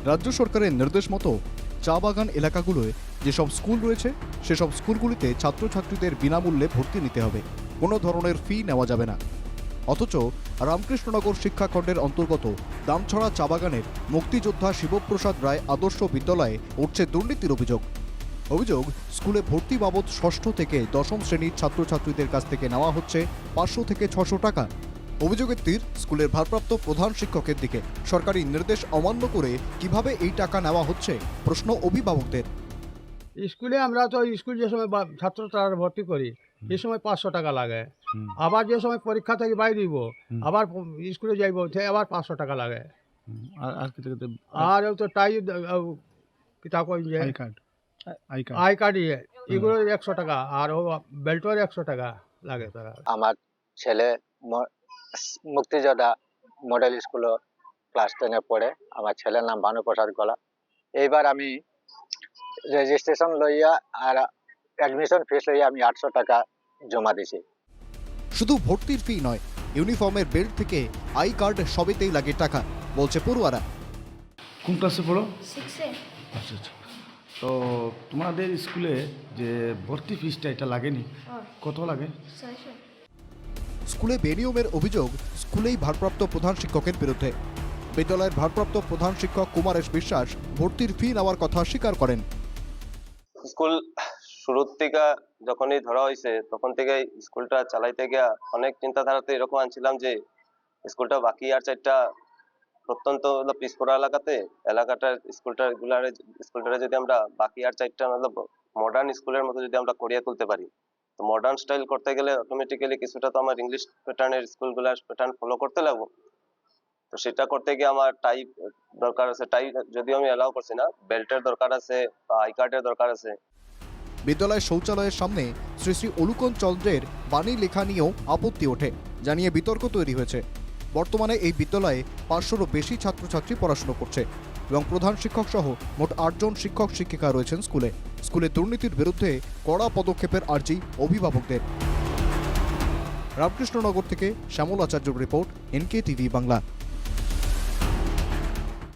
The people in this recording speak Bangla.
রাজ্য সরকারের নির্দেশ মতো চা বাগান এলাকাগুলোয় যেসব স্কুল রয়েছে সেসব স্কুলগুলিতে ছাত্রছাত্রীদের বিনামূল্যে ভর্তি নিতে হবে, কোনো ধরনের ফি নেওয়া যাবে না। অথচ রামকৃষ্ণনগর শিক্ষাখণ্ডের অন্তর্গত দামছড়া চা বাগানের মুক্তিযোদ্ধা শিবপ্রসাদ রায় আদর্শ বিদ্যালয়ে উঠছে দুর্নীতির অভিযোগ স্কুলে ভর্তি বাবদ ষষ্ঠ থেকে দশম শ্রেণীর ছাত্রছাত্রীদের কাছ থেকে নেওয়া হচ্ছে 500 থেকে 600 টাকা। অভিযোগের তীর স্কুলের ভারপ্রাপ্ত প্রধান শিক্ষকের দিকে। সরকারি নির্দেশ অমান্য করে কিভাবে এই টাকা নেওয়া হচ্ছে প্রশ্ন অভিভাবকদের। স্কুলে আমরা তো স্কুল যে সময় ছাত্র তারা ভর্তি করি এই সময় 500 টাকা লাগে, আবার যে সময় পরীক্ষা থেকে বাইরে দিব আবার স্কুলে যাইব আবার 500 টাকা লাগে। আর তো টাই কিতাব আই কার্ড এগুলো 100 টাকা, আর ও বেল্টের 100 টাকা লাগে। তারা আমার ছেলে মুক্তিযোদ্ধা মডেল স্কুল ক্লাস 10-এ পড়ে। আমার ছেলের নাম ভানুপ্রসাদ গলা। এইবার আমি রেজিস্ট্রেশন লইয়া আর অ্যাডমিশন ফিস লইয়া আমি 800 টাকা জমা দিছি। শুধু ভর্তির ফি নয়, ইউনিফর্মের বেল্ট থেকে আই কার্ড সবেতেই লাগে টাকা, বলছে পড়ুয়ারা। কোন ক্লাসে পড়ো? 6-এ। আচ্ছা আচ্ছা। তো তোমাদের স্কুলে যে ভর্তি ফিসটা এটা লাগেনি, কত লাগে? 600। স্কুলে বেনিয়মের অভিযোগ স্কুলেই ভারপ্রাপ্ত প্রধান শিক্ষকের বিরুদ্ধে। বিদ্যালয়ের ভারপ্রাপ্ত প্রধান শিক্ষক কুমারেশ বিশ্বাস ভর্তির ফি নেওয়ার কথা স্বীকার করেন। স্কুল শুরুর থেকে যখনই ধরা হয়েছে তখন থেকে স্কুলটা চালাইতে গিয়া অনেক চিন্তাধারাতে এরকম আনছিলাম যে স্কুলটা বাকি আর 4টা প্রত্যন্ত পিছপড়া এলাকাটার স্কুলটারে যদি আমরা বাকি আর 4টা মডার্ন স্কুলের মতো যদি আমরা করিয়ে তুলতে পারি, তো মডার্ন স্টাইল করতে গেলে অটোমেটিক্যালি কিছুটা তো আমার ইংলিশ প্যাটার্নের স্কুলগুলার প্যাটার্ন ফলো করতে লাগবো। তো সেটা করতে গিয়ে আমার টাই দরকার আছে, টাই যদিও আমি এলাও করছি না, বেল্টের দরকার আছে বা আই কার্ডের দরকার আছে। বিদ্যালয়ের শৌচালয়ের সামনে শ্রী শ্রী অলুকন চন্দ্রের বাণী লেখা নিয়েও আপত্তি ওঠে, জানিয়ে বিতর্ক তৈরি হয়েছে। বর্তমানে এই বিদ্যালয়ে 500-রও বেশি ছাত্রছাত্রী পড়াশোনা করছে এবং প্রধান শিক্ষক সহ মোট 8 জন শিক্ষক শিক্ষিকা রয়েছেন স্কুলে দুর্নীতির বিরুদ্ধে কড়া পদক্ষেপের আর্জি অভিভাবকদের। রামকৃষ্ণনগর থেকে শ্যামল আচার্যর রিপোর্ট, NK TV বাংলা।